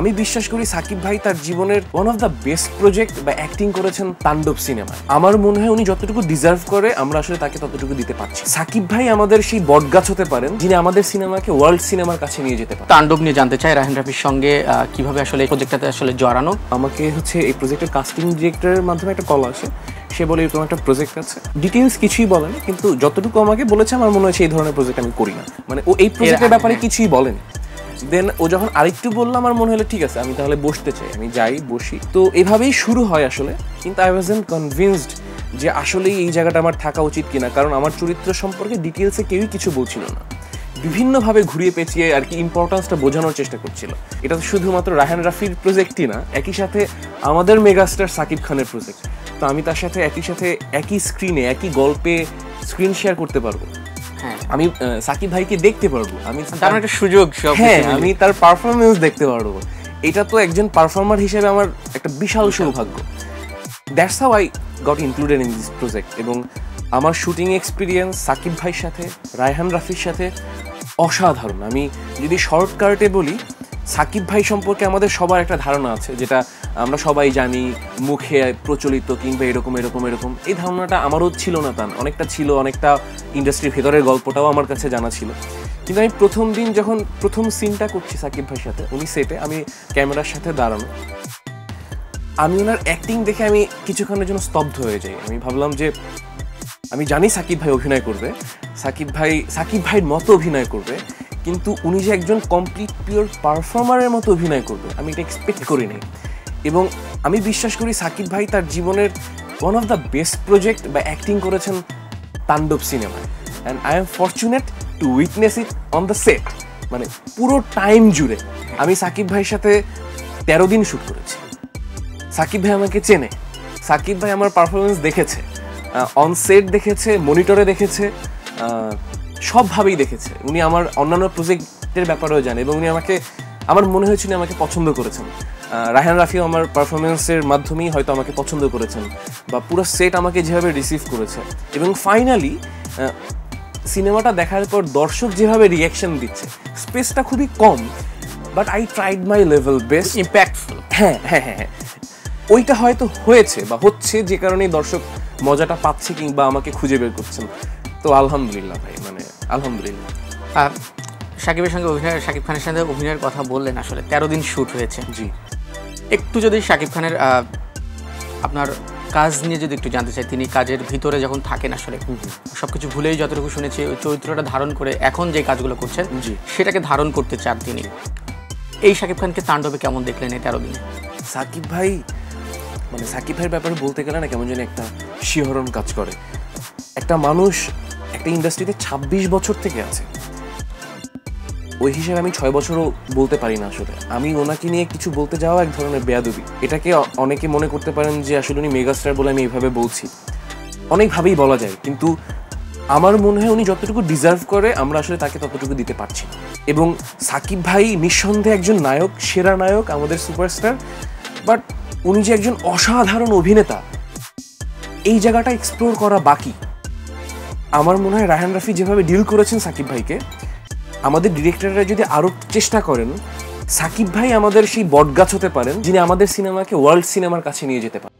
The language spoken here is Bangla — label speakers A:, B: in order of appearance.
A: আমি বিশ্বাস করি সাকিব ভাই তার জীবনের one of the best project বা অ্যাক্টিং করেছেন তাণ্ডব সিনেমায়। আমার মনে হয় উনি যতটুকু ডিজার্ভ করে আমরা আসলে তাকে ততটুকু দিতে পারছি। সাকিব ভাই আমাদের সেই বটগাছ হতে পারেন যিনি আমাদের সিনেমাকে ওয়ার্ল্ড সিনেমার কাছে নিয়ে যেতে পারেন।
B: তাণ্ডব নিয়ে জানতে চাই রায়হান রাফির সঙ্গে কিভাবে আসলে এই প্রজেক্টটাতে আসলে জড়ানো।
A: আমাকে এই প্রজেক্টের কাস্টিং ডিরেক্টরের মাধ্যমে একটা কল আসে, সে বলে এরকম একটা প্রজেক্ট আছে, ডিটেইলস কিছুই বলেনি, কিন্তু যতটুকু আমাকে বলেছে আমার মনে হয়েছে এই ধরনের প্রজেক্ট আমি করি না, মানে ও এই প্রজেক্টের ব্যাপারে কিছুই বলেনি। দেন ও যখন আরেকটু বললাম আমার মনে হলো ঠিক আছে আমি তাহলে বসতে চাই, আমি যাই বসি। তো এভাবেই শুরু হয় আসলে, কিন্তু আই ওয়াজন্ট কনভিন্সড যে আসলেই এই জায়গাটা আমার থাকা উচিত কিনা, কারণ আমার চরিত্র সম্পর্কে ডিটেলসে কেউই কিছু বলছিল না, বিভিন্নভাবে ঘুরিয়ে পেঁচিয়ে আর কি ইম্পর্টেন্সটা বোঝানোর চেষ্টা করছিল। এটা তো শুধুমাত্র রায়হান রাফির প্রজেক্টই না, একই সাথে আমাদের মেগাস্টার সাকিব খানের প্রজেক্ট। তো আমি তার সাথে একই স্ক্রিনে একই গল্পে স্ক্রিন শেয়ার করতে পারবো, আমি সাকিব ভাইকে দেখতে পারবো, আমি
B: তার একটা সুযোগ,
A: হ্যাঁ আমি তার পারফরমেন্স দেখতে পারবো। এটা তো একজন পারফর্মার হিসেবে আমার একটা বিশাল সৌভাগ্য। That's how I got included in this project. এবং আমার শুটিং এক্সপিরিয়েন্স সাকিব ভাইয়ের সাথে, রায়হান রাফির সাথে অসাধারণ। আমি যদি শর্টকাটে বলি, সাকিব ভাই সম্পর্কে আমাদের সবার একটা ধারণা আছে, যেটা আমরা সবাই জানি, মুখে প্রচলিত কিংবা এরকম এরকম এরকম, এই ধারণাটা আমারও ছিল না, তার অনেকটা ছিল, অনেকটা ইন্ডাস্ট্রির ভেতরের গল্পটাও আমার কাছে জানা ছিল। কিন্তু আমি প্রথম দিন যখন প্রথম সিনটা করছি সাকিব ভাইয়ের সাথে, উনি সেটে, আমি ক্যামেরার সাথে দাঁড়ানো, আমি ওনার অ্যাক্টিং দেখে আমি কিছুক্ষণের জন্য স্তব্ধ হয়ে যাই। আমি ভাবলাম যে আমি জানি সাকিব ভাই অভিনয় করবে, সাকিব ভাইয়ের মতো অভিনয় করবে, কিন্তু উনি যে একজন কমপ্লিট পিওর পারফর্মারের মতো অভিনয় করবে আমি এটা এক্সপেক্ট করিনি। এবং আমি বিশ্বাস করি সাকিব ভাই তার জীবনের one of the best project বা অ্যাক্টিং করেছেন তাণ্ডব সিনেমায়, and I am fortunate two witness it on the set. মানে পুরো টাইম জুড়ে আমি সাকিব ভাইয়ের সাথে 13 দিন শ্যুট করেছি। সাকিব ভাই আমাকে চেনে, সাকিব ভাই আমার পারফরমেন্স দেখেছে, অন সেট দেখেছে, মনিটরে দেখেছে, সবভাবেই দেখেছে। উনি আমার অন্যান্য প্রজেক্টের ব্যাপারেও জানে, এবং উনি আমার মনে হয়েছিল আমাকে পছন্দ করেছেন। রায়হান রাফিও আমার পারফরমেন্সের মাধ্যমেই হয়তো আমাকে পছন্দ করেছেন, বা পুরো সেট আমাকে যেভাবে রিসিভ করেছে। এবং ফাইনালি সিনেমাটা দেখার পর দর্শক যেভাবে রিয়াকশন দিচ্ছে, স্পেসটা খুবই কম, but I tried my level best,
B: impactful.
A: হ্যাঁ হ্যাঁ হ্যাঁ হ্যাঁ, ওইটা হয়তো হয়েছে বা হচ্ছে, যে কারণেই দর্শক মজাটা পাচ্ছে কিংবা আমাকে খুঁজে বের করছেন। তো আলহামদুলিল্লাহ ভাই, মানে আলহামদুলিল্লাহ।
B: সাকিব খানের সাথে অভিনয়ের কথা বললেন, আসলে 13 দিন শ্যুট হয়েছে।
A: জি,
B: একটু যদি সাকিব খানের আপনার কাজ নিয়ে যদি একটু জানতে চাই, তিনি কাজের ভিতরে যখন থাকেন আসলে সবকিছু ভুলেই, যতটুকু শুনেছি, ওই চরিত্রটা ধারণ করে এখন যে কাজগুলো করছেন সেটাকে ধারণ করতে চান তিনি। এই সাকিব খানকে তাণ্ডবে কেমন দেখলেন এই 13 দিনে?
A: সাকিব ভাইয়ের ব্যাপারে বলতে গেলে না কেমন যেন একটা শিহরণ কাজ করে। একটা মানুষ একটা ইন্ডাস্ট্রিতে 26 বছর থেকে আছে, ওই হিসেবে আমি 6 বছরও বলতে পারি না। আসলে আমি ওনাকে নিয়ে কিছু বলতে যাওয়া এক ধরনের বেয়াদবি। এটাকে অনেকে মনে করতে পারেন যে আসলে উনি মেগাস্টার বলে আমি এইভাবে বলছি, অনেকভাবেই বলা যায়, কিন্তু আমার মনে হয় উনি যতটুকু ডিজার্ভ করে আমরা আসলে তাকে ততটুকু দিতে পারছি না। এবং সাকিব ভাই নিঃসন্দেহে একজন নায়ক, সেরা নায়ক, আমাদের সুপারস্টার, বাট উনি যে একজন অসাধারণ অভিনেতা, এই জায়গাটা এক্সপ্লোর করা বাকি। আমার মনে হয় রায়হান রাফি যেভাবে ডিল করেছেন সাকিব ভাইকে, আমাদের ডিরেক্টররা যদি আরও চেষ্টা করেন, সাকিব ভাই আমাদের সেই বটগাছ হতে পারেন যিনি আমাদের সিনেমাকে ওয়ার্ল্ড সিনেমার কাছে নিয়ে যেতে পারেন।